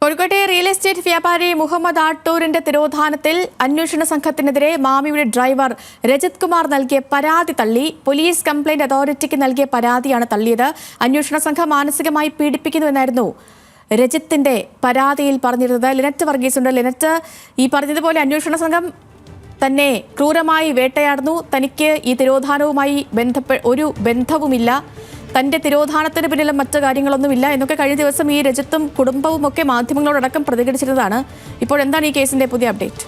കോഴിക്കോട്ടെ real estate വ്യാപാരി മുഹമ്മദ് ആട്ടൂരിന്റെ തിരോധാനത്തിൽ അന്വേഷണ സംഘത്തിനെതിരെ മാമിയുടെ ഡ്രൈവർ രജിത് കുമാർ നൽകിയ പരാതി തള്ളി. പോലീസ് കംപ്ലയിന്റ് അതോറിറ്റിക്ക് നൽകിയ പരാതിയാണ് തള്ളിയത്. അന്വേഷണ സംഘം മാനസികമായി പീഡിപ്പിക്കുന്നുവെന്നായിരുന്നു രജിത്തിന്റെ പരാതിയിൽ പറഞ്ഞിരുന്നത്. ലിനറ്റ് വർഗീസ് ഉണ്ട്. ലിനറ്റ്, ഈ പറഞ്ഞതുപോലെ അന്വേഷണ സംഘം തന്നെ ക്രൂരമായി വേട്ടയാടുന്നു, തനിക്ക് ഈ തിരോധാനവുമായി ഒരു ബന്ധവുമില്ല, തന്റെ തിരോധാനത്തിന് പിന്നിലും മറ്റു കാര്യങ്ങളൊന്നുമില്ല എന്നൊക്കെ കഴിഞ്ഞ ദിവസം ഈ രജിത്തും കുടുംബവും ഒക്കെ മാധ്യമങ്ങളോടക്കം പ്രതികരിച്ചിരുന്നതാണ്. ഇപ്പോൾ എന്താണ് ഈ കേസിന്റെ പുതിയ അപ്ഡേറ്റ്?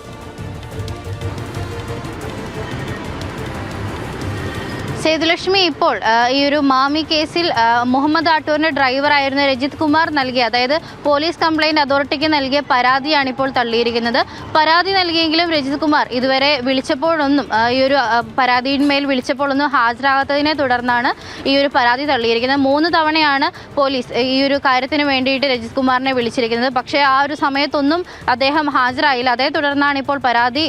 സേതുലക്ഷ്മി, ഇപ്പോൾ ഈ ഒരു മാമി കേസിൽ മുഹമ്മദ് ആട്ടൂരിന്റെ ഡ്രൈവറായിരുന്ന രജിത് കുമാർ നൽകിയ, അതായത് പോലീസ് കംപ്ലയിന്റ് അതോറിറ്റിക്ക് നൽകിയ പരാതിയാണ് ഇപ്പോൾ തള്ളിയിരിക്കുന്നത്. പരാതി നൽകിയെങ്കിലും രജിത് കുമാർ ഇതുവരെ വിളിച്ചപ്പോഴൊന്നും ഈ ഒരു പരാതിയിന്മേൽ വിളിച്ചപ്പോഴൊന്നും ഹാജരാകാത്തതിനെ തുടർന്നാണ് ഈ ഒരു പരാതി തള്ളിയിരിക്കുന്നത്. 3 തവണയാണ് പോലീസ് ഈ ഒരു കാര്യത്തിന് വേണ്ടിയിട്ട് രജിത് കുമാറിനെ വിളിച്ചിരിക്കുന്നത്. പക്ഷേ ആ ഒരു സമയത്തൊന്നും അദ്ദേഹം ഹാജരായില്ല. അതേ തുടർന്നാണ് ഇപ്പോൾ പരാതി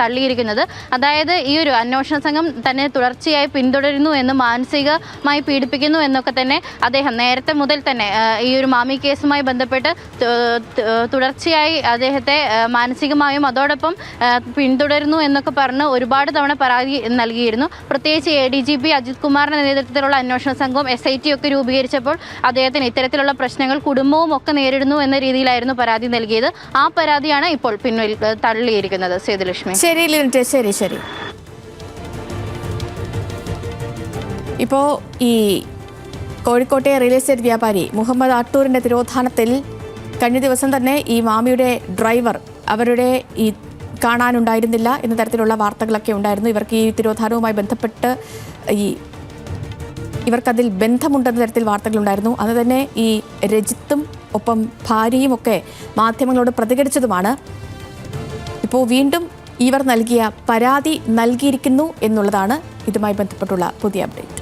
തള്ളിയിരിക്കുന്നത്. അതായത് ഈ ഒരു അന്വേഷണ സംഘം തന്നെ തുടർച്ചയായി പിന്തുടരുന്നു എന്നും മാനസികമായി പീഡിപ്പിക്കുന്നു എന്നൊക്കെ തന്നെ അദ്ദേഹം നേരത്തെ മുതൽ തന്നെ ഈ ഒരു മാമി കേസുമായി ബന്ധപ്പെട്ട് തുടർച്ചയായി അദ്ദേഹത്തെ മാനസികമായും അതോടൊപ്പം പിന്തുടരുന്നു എന്നൊക്കെ പറഞ്ഞ് ഒരുപാട് തവണ പരാതി നൽകിയിരുന്നു. പ്രത്യേകിച്ച് ADGP അജിത് കുമാറിന്റെ നേതൃത്വത്തിലുള്ള അന്വേഷണ സംഘം SIT ഒക്കെ രൂപീകരിച്ചപ്പോൾ അദ്ദേഹത്തിന് ഇത്തരത്തിലുള്ള പ്രശ്നങ്ങൾ കുടുംബവും ഒക്കെ നേരിടുന്നു എന്ന രീതിയിലായിരുന്നു പരാതി നൽകിയത്. ആ പരാതിയാണ് ഇപ്പോൾ തള്ളിയിരിക്കുന്നത്. സേതുലക്ഷ്മി, ശരി ലിനറ്റ്, ശരി. ഇപ്പോൾ ഈ കോഴിക്കോട്ടെ റിയൽ എസ്റ്റേറ്റ് വ്യാപാരി മുഹമ്മദ് ആട്ടൂരിന്റെ തിരോധാനത്തിൽ കഴിഞ്ഞ ദിവസം തന്നെ ഈ മാമിയുടെ ഡ്രൈവർ അവരുടെ ഈ കാണാനുണ്ടായിരുന്നില്ല എന്ന തരത്തിലുള്ള വാർത്തകളൊക്കെ ഉണ്ടായിരുന്നു. ഇവർക്ക് ഈ തിരോധാനവുമായി ബന്ധപ്പെട്ട് ഇവർക്കതിൽ ബന്ധമുണ്ടെന്ന തരത്തിൽ വാർത്തകളുണ്ടായിരുന്നു. അന്ന് തന്നെ ഈ രജിത്തും ഒപ്പം ഭാര്യയും ഒക്കെ മാധ്യമങ്ങളോട് പ്രതികരിച്ചതുമാണ്. ഇപ്പോൾ വീണ്ടും ഇവർ നൽകിയ പരാതി നൽകിയിരിക്കുന്നു എന്നുള്ളതാണ് ഇതുമായി ബന്ധപ്പെട്ടുള്ള പുതിയ അപ്ഡേറ്റ്.